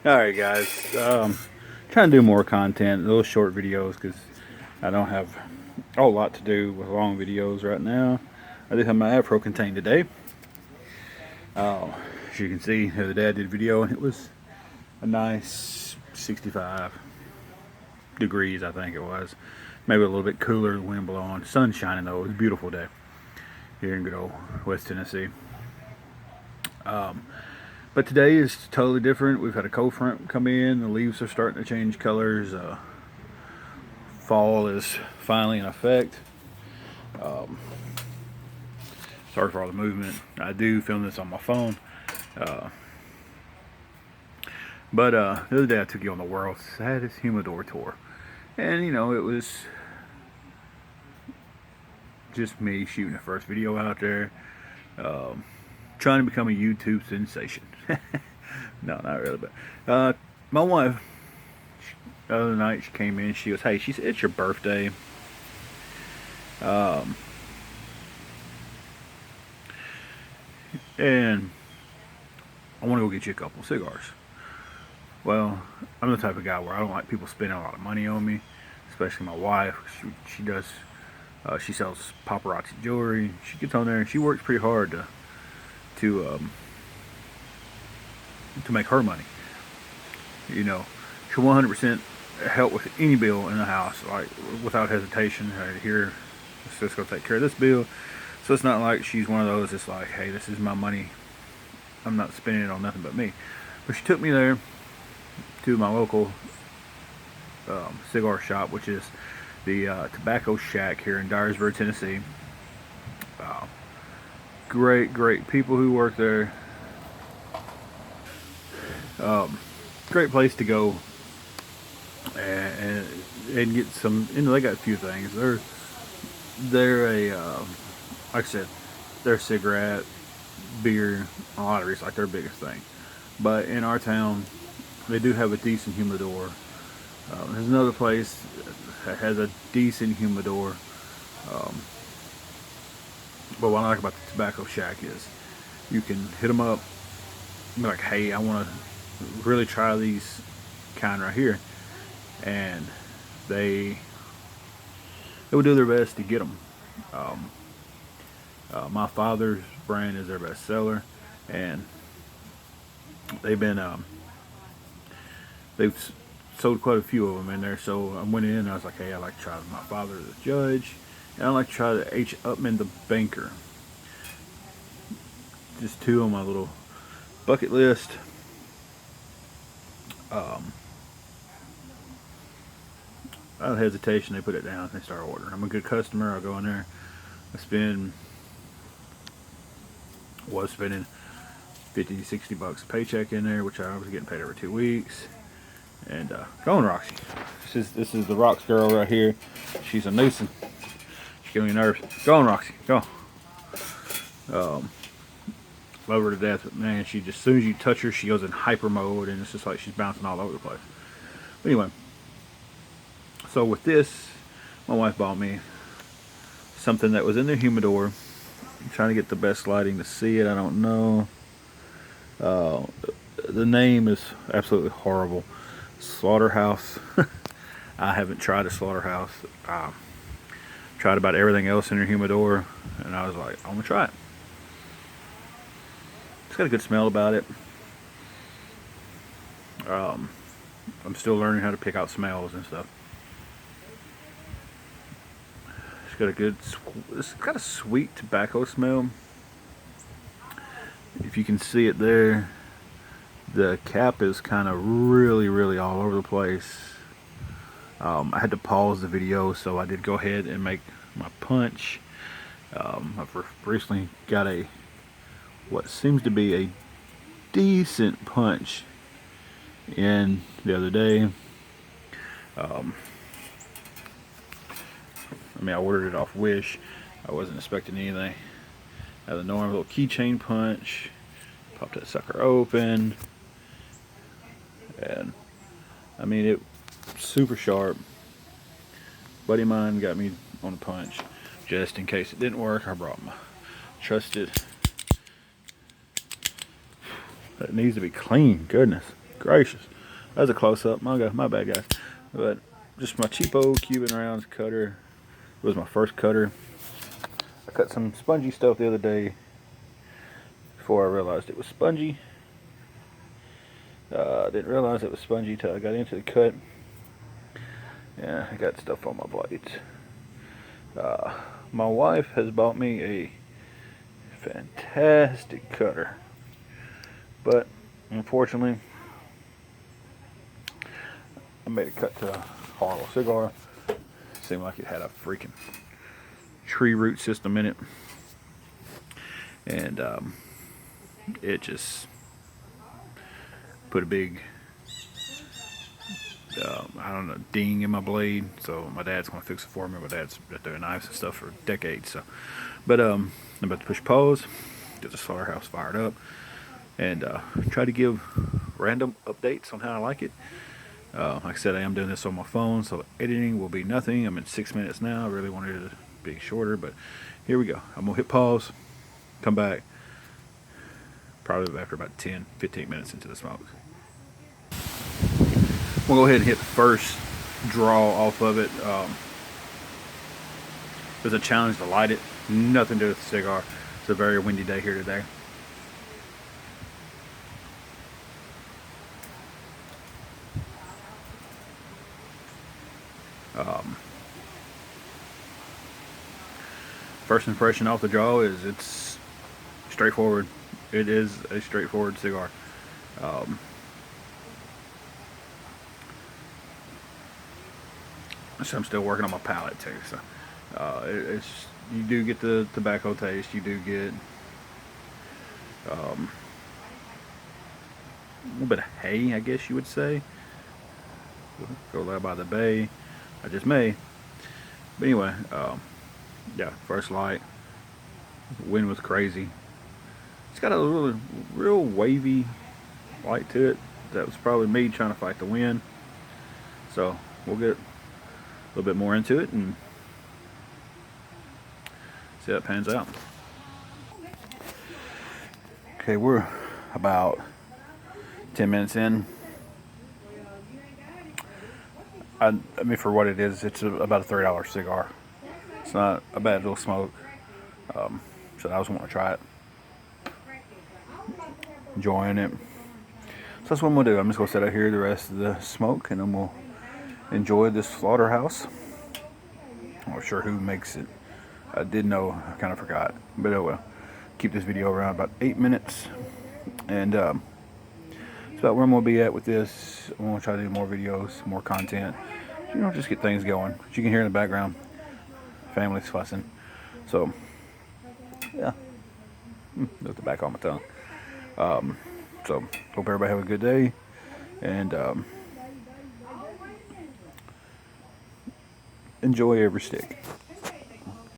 Alright guys, trying to do more content, little short videos because I don't have a whole lot to do with long videos right now. I do have my afro contained today. As you can see, the other day I did a video and it was a nice 65 degrees, I think it was. Maybe a little bit cooler, the wind blowing, sun shining though. It was a beautiful day here in good old West Tennessee. But today is totally different. We've had a cold front come in. The leaves are starting to change colors. Fall is finally in effect. Sorry for all the movement. I do film this on my phone. But the other day I took you on the world's saddest humidor tour. And, you know, it was just me shooting the first video out there. Trying to become a YouTube sensation. No, not really, but my wife, the other night she came in, she goes, hey, she said, it's your birthday. And I want to go get you a couple of cigars. Well, I'm the type of guy where I don't like people spending a lot of money on me, especially my wife. She does, she sells paparazzi jewelry. She gets on there and she works pretty hard to make her money. You know, she'll 100% help with any bill in the house, like without hesitation. Hey, here, let's just go take care of this bill. So it's not like she's one of those that's like, hey, this is my money, I'm not spending it on nothing but me. But she took me there to my local cigar shop, which is the Tobacco Shack here in Dyersburg, Tennessee. Great people who work there. Great place to go and get some. You know, they got a few things. They're a like I said, they're cigarette, beer, lotteries, like their biggest thing. But in our town, they do have a decent humidor. There's another place that has a decent humidor. But what I like about the Tobacco Shack is you can hit them up and be like, hey, I want to really try these kind right here, and they will do their best to get them. My father's brand is their best seller, and they've sold quite a few of them in there. So I went in and I was like, hey, I like to try my father the judge, and I like to try the H. Upman the banker. Just two on my little bucket list. Without hesitation, they put it down and they start ordering. I'm a good customer. I'll go in there. Was spending 50 to 60 bucks a paycheck in there, which I was getting paid every 2 weeks. And go on, Roxy. This is the Rocks girl right here. She's a nuisance. She's giving me nerves. Go on, Roxy. Go. Love her to death, but man, she just, as soon as you touch her, she goes in hyper mode, and it's just like she's bouncing all over the place. But anyway, so with this, my wife bought me something that was in the humidor. I'm trying to get the best lighting to see it. I don't know. The name is absolutely horrible. Slaughterhouse. I haven't tried a Slaughterhouse. Tried about everything else in your humidor, and I was like, I'm gonna try it. It's got a good smell about it. I'm still learning how to pick out smells and stuff. It's got a sweet tobacco smell. If you can see it there, the cap is kind of really all over the place. I had to pause the video, so I did go ahead and make my punch. I've recently got what seems to be a decent punch in the other day. I ordered it off Wish. I wasn't expecting anything. Had the normal little keychain punch. Popped that sucker open, and it super sharp. Buddy of mine got me on a punch just in case it didn't work. I brought my trusted. That needs to be clean. Goodness gracious. That was a close-up. My bad, guys. But just my cheapo Cuban rounds cutter. It was my first cutter. I cut some spongy stuff the other day before I realized it was spongy. I didn't realize it was spongy till I got into the cut. Yeah, I got stuff on my blades. My wife has bought me a fantastic cutter, but unfortunately I made a cut to a hollow cigar. Seemed like it had a freaking tree root system in it, and it just put a big I don't know, ding in my blade. So my dad's gonna fix it for me. My dad's been doing knives and stuff for decades. So, but I'm about to push pause, get the Slaughterhouse fired up, and try to give random updates on how I like it. Like I said, I am doing this on my phone, so editing will be nothing. I'm at 6 minutes now. I really wanted it to be shorter, but here we go. I'm gonna hit pause, come back, probably after about 10-15 minutes into the smoke. We'll go ahead and hit the first draw off of it. There's a challenge to light it. Nothing to do with the cigar. It's a very windy day here today. First impression off the draw is it's straightforward. It is a straightforward cigar. So I'm still working on my palate too. So it's, you do get the tobacco taste. You do get a little bit of hay, I guess you would say. Go there by the bay. I just may. But anyway, yeah, first light. Wind was crazy. It's got a real wavy light to it. That was probably me trying to fight the wind. So we'll get a little bit more into it and see how it pans out. Okay, we're about 10 minutes in. I mean, for what it is, it's about a $30 cigar. It's not a bad little smoke. So I was wanting to try it. Enjoying it. So that's what I'm going to do. I'm just going to sit out here the rest of the smoke and then we'll enjoy this Slaughterhouse. I'm not sure who makes it. I did know, I kind of forgot. But oh well. Keep this video around about 8 minutes. And that's about where I'm going to be at with this. I'm going to try to do more videos, more content. You know, just get things going. As you can hear in the background, family's fussing. So, yeah. No tobacco on my tongue. So, hope everybody have a good day. And enjoy every stick.